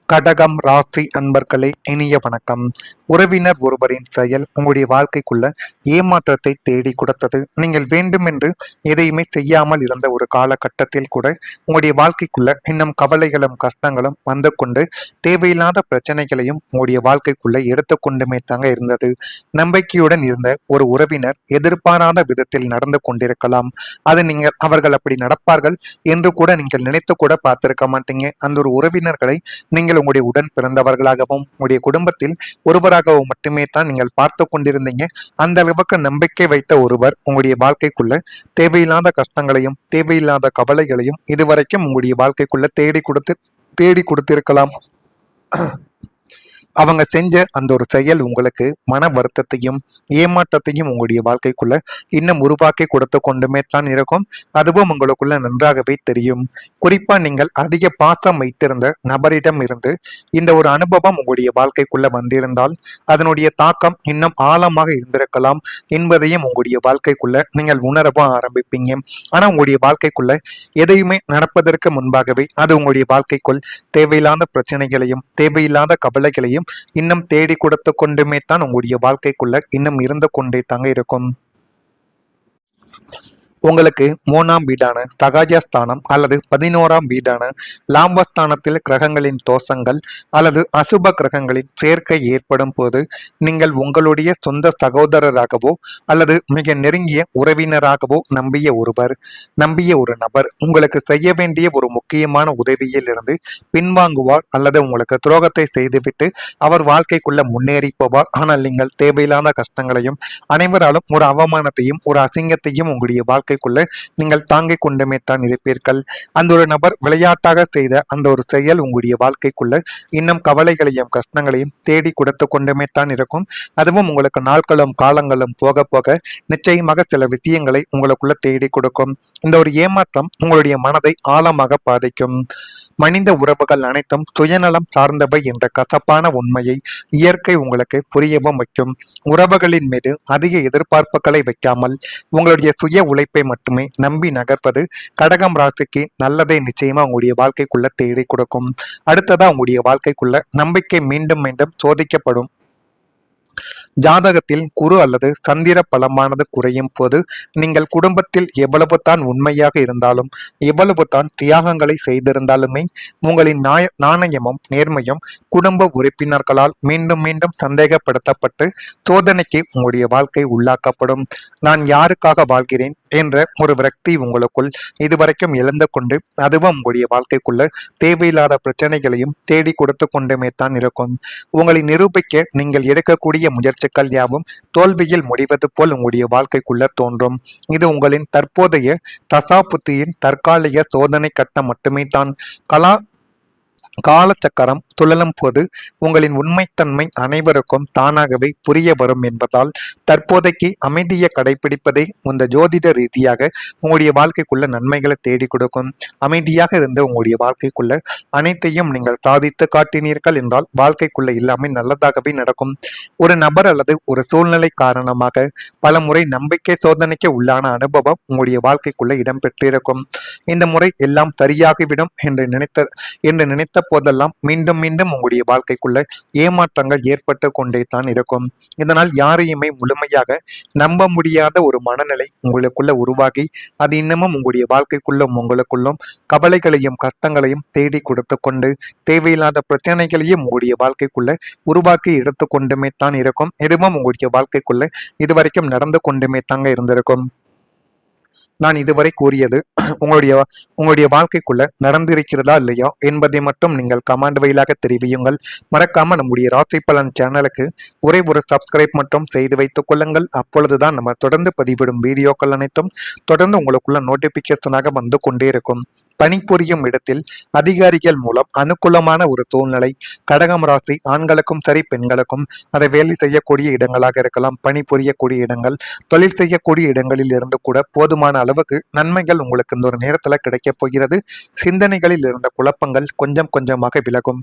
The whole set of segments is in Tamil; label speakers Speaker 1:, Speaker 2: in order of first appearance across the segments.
Speaker 1: கடகம் ராசி அன்பர்களே, இனிய வணக்கம். உறவினர் ஒருவரின் செயல் உங்களுடைய வாழ்க்கைக்குள்ள ஏமாற்றத்தை தேடி கொடுத்தது. நீங்கள் வேண்டுமென்று எதையுமே செய்யாமல் இருந்த ஒரு காலகட்டத்தில் கூட உங்களுடைய வாழ்க்கைக்குள்ள இன்னும் கவலைகளும் கஷ்டங்களும் வந்து கொண்டு தேவையில்லாத பிரச்சனைகளையும் உங்களுடைய வாழ்க்கைக்குள்ள எடுத்துக்கொண்டுமே தாங்க இருந்தது. நம்பிக்கையுடன் இருந்த ஒரு உறவினர் எதிர்பாராத விதத்தில் நடந்து கொண்டிருக்கலாம். அது நீங்கள் அவர்கள் அப்படி நடப்பார்கள் என்று கூட நீங்கள் நினைத்து கூட பார்த்திருக்க மாட்டீங்க. அந்த ஒரு உறவினர்களை நீங்கள் உங்களுடைய உடன் பிறந்தவர்களாகவும் உங்களுடைய குடும்பத்தில் ஒருவராகவும் மட்டுமே தான் நீங்கள் பார்த்து கொண்டிருந்தீங்க. அந்த அளவுக்கு நம்பிக்கை வைத்த ஒருவர் உங்களுடைய வாழ்க்கைக்குள்ள தேவையில்லாத கஷ்டங்களையும் தேவையில்லாத கவலைகளையும் இதுவரைக்கும் உங்களுடைய வாழ்க்கைக்குள்ள தேடி கொடுத்திருக்கலாம். அவங்க செஞ்ச அந்த ஒரு செயல் உங்களுக்கு மன வருத்தத்தையும் ஏமாற்றத்தையும் உங்களுடைய வாழ்க்கைக்குள்ள இன்னும் உருவாக்கி கொடுத்து கொண்டுமே தான் இருக்கும். அதுவும் உங்களுக்குள்ள நன்றாகவே தெரியும். குறிப்பா நீங்கள் அதிக பாசம் வைத்திருந்த நபரிடம் இருந்து இந்த ஒரு அனுபவம் உங்களுடைய வாழ்க்கைக்குள்ள வந்திருந்தால் அதனுடைய தாக்கம் இன்னும் ஆழமாக இருந்திருக்கலாம் என்பதையும் உங்களுடைய வாழ்க்கைக்குள்ள நீங்கள் உணரவும் ஆரம்பிப்பீங்க. ஆனா உங்களுடைய வாழ்க்கைக்குள்ள எதையுமே நடப்பதற்கு முன்பாகவே அது உங்களுடைய வாழ்க்கைக்குள் தேவையில்லாத பிரச்சனைகளையும் தேவையில்லாத கவலைகளையும் இன்னும் தேடி கொடுத்து கொண்டுமே தான் உங்களுடைய வாழ்க்கைக்குள்ள இன்னும் இருந்து கொண்டே தாங்க இருக்கும். உங்களுக்கு 3ஆம் வீடான சகாஜஸ்தானம் அல்லது 11ஆம் வீடான லாபஸ்தானத்தில் கிரகங்களின் தோஷங்கள் அல்லது அசுப கிரகங்களின் சேர்க்கை ஏற்படும் போது நீங்கள் உங்களுடைய சொந்த சகோதரராகவோ அல்லது மிக நெருங்கிய உறவினராகவோ நம்பிய ஒரு நபர் உங்களுக்கு செய்ய வேண்டிய ஒரு முக்கியமான உதவியில் இருந்து பின்வாங்குவார் அல்லது உங்களுக்கு துரோகத்தை செய்துவிட்டு அவர் வாழ்க்கைக்குள்ள முன்னேறி போவார். ஆனால் நீங்கள் தேவையில்லாத கஷ்டங்களையும் அனைவராலும் ஒரு அவமானத்தையும் ஒரு அசிங்கத்தையும் உங்களுடைய வாழ்க்கைக்குள்ள நீங்கள் தாங்கிக் கொண்டுமே தான் இருப்பீர்கள். அந்த ஒரு நபர் விளையாட்டாக செய்த அந்த ஒரு செயல் உங்களுடைய வாழ்க்கைக்குள்ள இன்னும் கவலைகளையும் கஷ்டங்களையும் தேடி கொடுத்து கொண்டுமே தான் இருக்கும். அதுவும் உங்களுக்கு நாட்களும் காலங்களும் போக போக நிச்சயமாக சில விஷயங்களை உங்களுக்குள்ள தேடி கொடுக்கும். இந்த ஒரு ஏமாற்றம் உங்களுடைய மனதை ஆழமாக பாதிக்கும். மனித உறவுகள் அனைத்தும் சுயநலம் சார்ந்தவை என்ற கசப்பான உண்மையை இயற்கை உங்களுக்கு புரியவும் வைக்கும். உறவுகளின் மீது அதிக எதிர்பார்ப்புகளை வைக்காமல் உங்களுடைய சுய உழைப்பை மட்டுமே நம்பி நகர்ப்பது கடகம் ராசிக்கு நல்லதை நிச்சயமா உங்களுடைய வாழ்க்கைக்குள்ள தேடி கொடுக்கும். அடுத்ததா உங்களுடைய வாழ்க்கைக்குள்ள நம்பிக்கை மீண்டும் மீண்டும் சோதிக்கப்படும். ஜாதகத்தில் குரு அல்லது சந்திர பலமானது குறையும் போது நீங்கள் குடும்பத்தில் எவ்வளவு தான் உண்மையாக இருந்தாலும் எவ்வளவு தான் தியாகங்களை செய்திருந்தாலுமே உங்களின் நாணயமும் நேர்மையும் குடும்ப உறுப்பினர்களால் மீண்டும் மீண்டும் சந்தேகப்படுத்தப்பட்டு சோதனைக்கு உங்களுடைய வாழ்க்கை உள்ளாக்கப்படும். நான் யாருக்காக வாழ்கிறேன் என்ற ஒரு விரக்தி உங்களுக்குள் இதுவரைக்கும் எழுந்து கொண்டு அதுவும் உங்களுடைய வாழ்க்கைக்குள்ள தேவையில்லாத பிரச்சனைகளையும் தேடி கொடுத்து கொண்டுமே தான் இருக்கும். உங்களை நிரூபிக்க நீங்கள் எடுக்கக்கூடிய முயற்சிகள் யாவும் தோல்வியில் முடிவது போல் உங்களுடைய வாழ்க்கைக்குள்ள தோன்றும். இது உங்களின் தற்போதைய தசாபுத்தியின் தற்காலிக சோதனை கட்டம் மட்டுமே தான். காலச்சக்கரம் சுழலும் போது உங்களின் உண்மைத்தன்மை அனைவருக்கும் தானாகவே புரிய வரும் என்பதால் தற்போதைக்கு அமைதியை கடைபிடிப்பதே இந்த ஜோதிட ரீதியாக உங்களுடைய வாழ்க்கைக்குள்ள நன்மைகளை தேடி கொடுக்கும். அமைதியாக இருந்து உங்களுடைய வாழ்க்கைக்குள்ள அனைத்தையும் நீங்கள் சாதித்து காட்டினீர்கள் என்றால் வாழ்க்கைக்குள்ள எல்லாமே நல்லதாகவே நடக்கும். ஒரு நபர் அல்லது ஒரு சூழ்நிலை காரணமாக பல முறை நம்பிக்கை சோதனைக்கு உள்ளான அனுபவம் உங்களுடைய வாழ்க்கைக்குள்ள இடம்பெற்றிருக்கும். இந்த முறை எல்லாம் சரியாகிவிடும் என்று நினைத்த போதெல்லாம் மீண்டும் மீண்டும் உங்களுடைய வாழ்க்கைக்குள்ள ஏமாற்றங்கள் ஏற்பட்டு கொண்டே தான் இருக்கும். இதனால் யாரையுமே முழுமையாக நம்ப முடியாத ஒரு மனநிலை உங்களுக்குள்ள உருவாகி அது இன்னமும் உங்களுடைய உங்களுக்குள்ளும் கவலைகளையும் கஷ்டங்களையும் தேடி கொடுத்து கொண்டு தேவையில்லாத பிரச்சனைகளையும் உங்களுடைய வாழ்க்கைக்குள்ள உருவாக்கி எடுத்து கொண்டுமே தான் இருக்கும். எதுவும் உங்களுடைய வாழ்க்கைக்குள்ள இதுவரைக்கும் நடந்து கொண்டுமே தாங்க இருந்திருக்கும். நான் இதுவரை கூறியது உங்களுடைய வாழ்க்கைக்குள்ள நடந்திருக்கிறதா இல்லையா என்பதை மட்டும் நீங்கள் கமெண்ட் வழியாக தெரிவியுங்கள். மறக்காம நம்முடைய ராசி பலன் சேனலுக்கு ஒரே ஒரு சப்ஸ்கிரைப் மட்டும் செய்து வைத்துக் கொள்ளுங்கள். அப்பொழுதுதான் நம்ம தொடர்ந்து பதிவிடும் வீடியோக்கள் அனைத்தும் தொடர்ந்து உங்களுக்குள்ள நோட்டிபிகேஷனாக வந்து கொண்டே இருக்கும். பணிபுரியும் இடத்தில் அதிகாரிகள் மூலம் அனுகூலமான ஒரு சூழ்நிலை கடகம் ராசி ஆண்களுக்கும் சரி பெண்களுக்கும் அதை வேலை செய்யக்கூடிய இடங்களாக இருக்கலாம், பணிபுரியக்கூடிய இடங்கள், தொழில் செய்யக்கூடிய இடங்களில் இருந்து கூட போதுமான அளவுக்கு நன்மைகள் உங்களுக்கு இந்த ஒரு நேரத்துல கிடைக்கப் போகிறது. சிந்தனைகளில் இருந்த குழப்பங்கள் கொஞ்சம் கொஞ்சமாக விலகும்.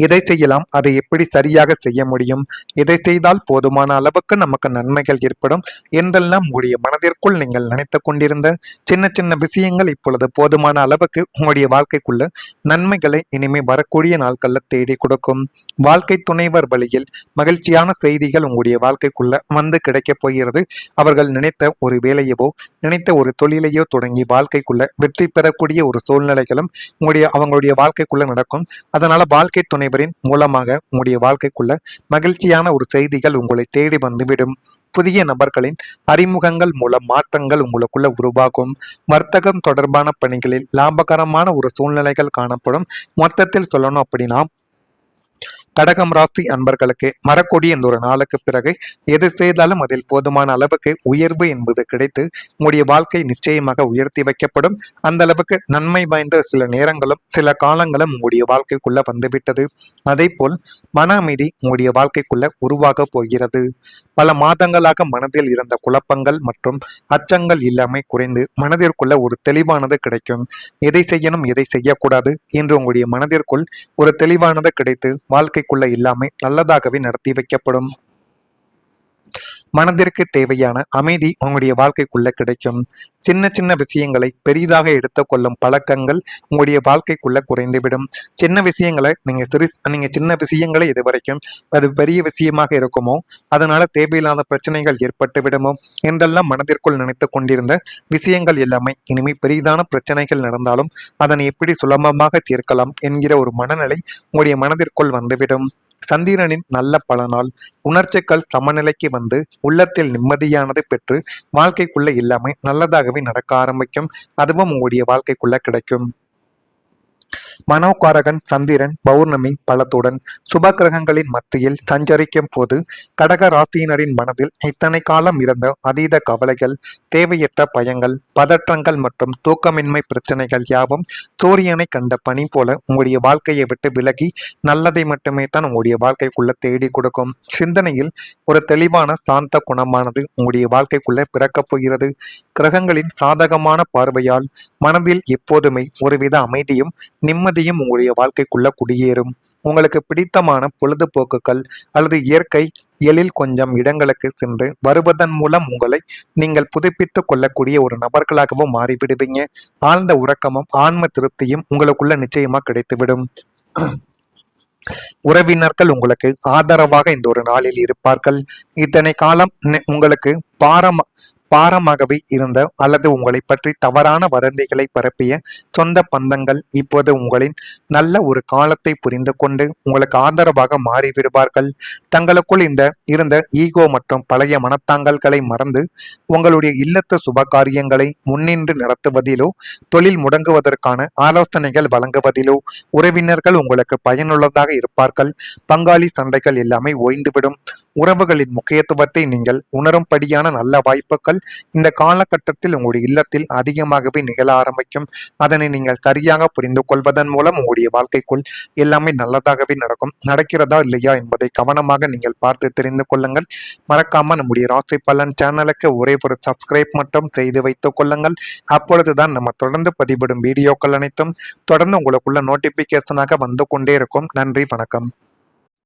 Speaker 1: எதை செய்யலாம், அதை எப்படி சரியாக செய்ய முடியும், எதை செய்தால் போதுமான அளவுக்கு நமக்கு நன்மைகள் ஏற்படும் என்றெல்லாம் உங்களுடைய மனதிற்குள் நீங்கள் நினைத்து கொண்டிருந்த சின்ன சின்ன விஷயங்கள் இப்பொழுது போதுமான அளவுக்கு உங்களுடைய வாழ்க்கைக்குள்ள நன்மைகளை இனிமே வரக்கூடிய நாட்கள்ல தேடி கொடுக்கும். வாழ்க்கை துணைவர் வழியில் மகிழ்ச்சியான செய்திகள் உங்களுடைய வாழ்க்கைக்குள்ள வந்து கிடைக்கப் போகிறது. அவர்கள் நினைத்த ஒரு வேலையவோ நினைத்த ஒரு தொழிலையோ தொடங்கி வாழ்க்கைக்குள்ள வெற்றி பெறக்கூடிய ஒரு சூழ்நிலைகளும் அவங்களுடைய வாழ்க்கைக்குள்ள நடக்கும். அதனால வாழ்க்கை துணைவரின் மூலமாக உங்களுடைய வாழ்க்கைக்குள்ள மகிழ்ச்சியான ஒரு செய்திகள் உங்களை தேடி வந்துவிடும். புதிய நபர்களின் அறிமுகங்கள் மூலம் மாற்றங்கள் உங்களுக்குள்ள உருவாகும். வர்த்தகம் தொடர்பான பணிகளில் லாபகரமான ஒரு சூழ்நிலைகள் காணப்படும். மொத்தத்தில் சொல்லணும் அப்படின்னா கடகம் ராசி அன்பர்களுக்கு மறக்கூடிய இந்த ஒரு நாளுக்கு பிறகு எது செய்தாலும் அதில் போதுமான அளவுக்கு உயர்வு என்பது கிடைத்து உங்களுடைய வாழ்க்கை நிச்சயமாக உயர்த்தி வைக்கப்படும். அந்த அளவுக்கு நன்மை வாய்ந்த சில நேரங்களும் சில காலங்களும் உங்களுடைய வாழ்க்கைக்குள்ள வந்துவிட்டது. அதே போல் மன அமைதி உங்களுடைய வாழ்க்கைக்குள்ள உருவாக போகிறது. பல மாதங்களாக மனதில் இருந்த குழப்பங்கள் மற்றும் அச்சங்கள் எல்லாமே குறைந்து மனதிற்குள்ள ஒரு தெளிவானது கிடைக்கும். எதை செய்யணும் எதை செய்யக்கூடாது என்று உங்களுடைய மனதிற்குள் ஒரு தெளிவானது கிடைத்து வாழ்க்கைக்குள்ள எல்லாமே நல்லதாகவே நடத்தி வைக்கப்படும். மனதிற்கு தேவையான அமைதி உங்களுடைய வாழ்க்கைக்குள்ள கிடைக்கும். சின்ன சின்ன விஷயங்களை பெரிதாக எடுத்துக்கொள்ளும் பழக்கங்கள் உங்களுடைய வாழ்க்கைக்குள்ள குறைந்துவிடும். சின்ன விஷயங்களை நீங்க சின்ன விஷயங்களை இது வரைக்கும் அது பெரிய விஷயமாக இருக்குமோ அதனால தேவையில்லாத பிரச்சனைகள் ஏற்பட்டு விடுமோ என்றெல்லாம் மனதிற்குள் நினைத்து கொண்டிருந்த விஷயங்கள் எல்லாமே இனிமே பெரிதான பிரச்சனைகள் நடந்தாலும் அதனை எப்படி சுலபமாக தீர்க்கலாம் என்கிற ஒரு மனநிலை உங்களுடைய மனதிற்குள் வந்துவிடும். சந்திரனின் நல்ல பலனால் உணர்ச்சிகள் சமநிலைக்கு வந்து உள்ளத்தில் நிம்மதியானது பெற்று வாழ்க்கைக்குள்ள எல்லாமே நல்லதாகவே நடக்க ஆரம்பிக்கும். அதுவும் உங்களுடைய வாழ்க்கைக்குள்ள கிடைக்கும். மனோகாரகன் சந்திரன் பௌர்ணமி பலத்துடன் சுப கிரகங்களின் மத்தியில் சஞ்சரிக்கும் போது கடக ராசியினரின் மனதில் இத்தனை காலம் இருந்த அதீத கவலைகள், தேவையற்ற பயங்கள், பதற்றங்கள் மற்றும் தூக்கமின்மை பிரச்சனைகள் யாவும் சூரியனை கண்ட பனி போல உங்களுடைய வாழ்க்கையை விட்டு விலகி நல்லதை மட்டுமே தான் உங்களுடைய வாழ்க்கைக்குள்ள தேடி கொடுக்கும். சிந்தனையில் ஒரு தெளிவான சாந்த குணமானது உங்களுடைய வாழ்க்கைக்குள்ள பிறக்கப் போகிறது. கிரகங்களின் சாதகமான பார்வையால் மனதில் எப்போதுமே ஒருவித அமைதியும் நிம்மதியும் உங்களுடைய வாழ்க்கைக்குள்ள குடியேறும். உங்களுக்கு பிடித்தமான பொழுதுபோக்குகள் அல்லது இயற்கை எழில் கொஞ்சம் இடங்களுக்கு சென்று வருவதன் மூலம் உங்களை நீங்கள் புதுப்பித்துக் கொள்ளக்கூடிய ஒரு நபர்களாகவும் மாறிவிடுவீங்க. ஆழ்ந்த உறக்கமும் ஆன்ம திருப்தியும் உங்களுக்குள்ள நிச்சயமா கிடைத்துவிடும். உறவினர்கள் உங்களுக்கு ஆதரவாக இந்த ஒரு நாளில் இருப்பார்கள். இத்தனை காலம் உங்களுக்கு பாரமாகவே இருந்த அல்லது உங்களை பற்றி தவறான வதந்திகளை பரப்பிய சொந்த பந்தங்கள் இப்போது உங்களின் நல்ல ஒரு காலத்தை புரிந்து கொண்டு உங்களுக்கு ஆதரவாக மாறிவிடுவார்கள். தங்களுக்குள் இருந்த ஈகோ மற்றும் பழைய மனத்தாங்கல்களை மறந்து உங்களுடைய இல்லத்து சுபகாரியங்களை முன்னின்று நடத்துவதிலோ தொழில் முடங்குவதற்கான ஆலோசனைகள் வழங்குவதிலோ உறவினர்கள் உங்களுக்கு பயனுள்ளதாக இருப்பார்கள். பங்காளி சண்டைகள் எல்லாமே ஓய்ந்துவிடும். உறவுகளின் முக்கியத்துவத்தை நீங்கள் உணரும்படியான நல்ல வாய்ப்புகள் இந்த காலகட்டத்தில் உங்களுடைய இல்லத்தில் அதிகமாகவே நிகழ ஆரம்பிக்கும். அதனை நீங்கள் சரியாக புரிந்து கொள்வதன் மூலம் உங்களுடைய வாழ்க்கைக்குள் எல்லாமே நல்லதாகவே நடக்கிறதா இல்லையா என்பதை கவனமாக நீங்கள் பார்த்து தெரிந்து கொள்ளுங்கள். மறக்காம நம்முடைய ராசி பலன் சேனலுக்கு ஒரே ஒரு சப்ஸ்கிரைப் மட்டும் செய்து வைத்துக் கொள்ளுங்கள். அப்பொழுதுதான் நம்ம தொடர்ந்து பதிவிடும் வீடியோக்கள் அனைத்தும் தொடர்ந்து உங்களுக்குள்ள நோட்டிபிகேஷனாக வந்து கொண்டே இருக்கும். நன்றி, வணக்கம்.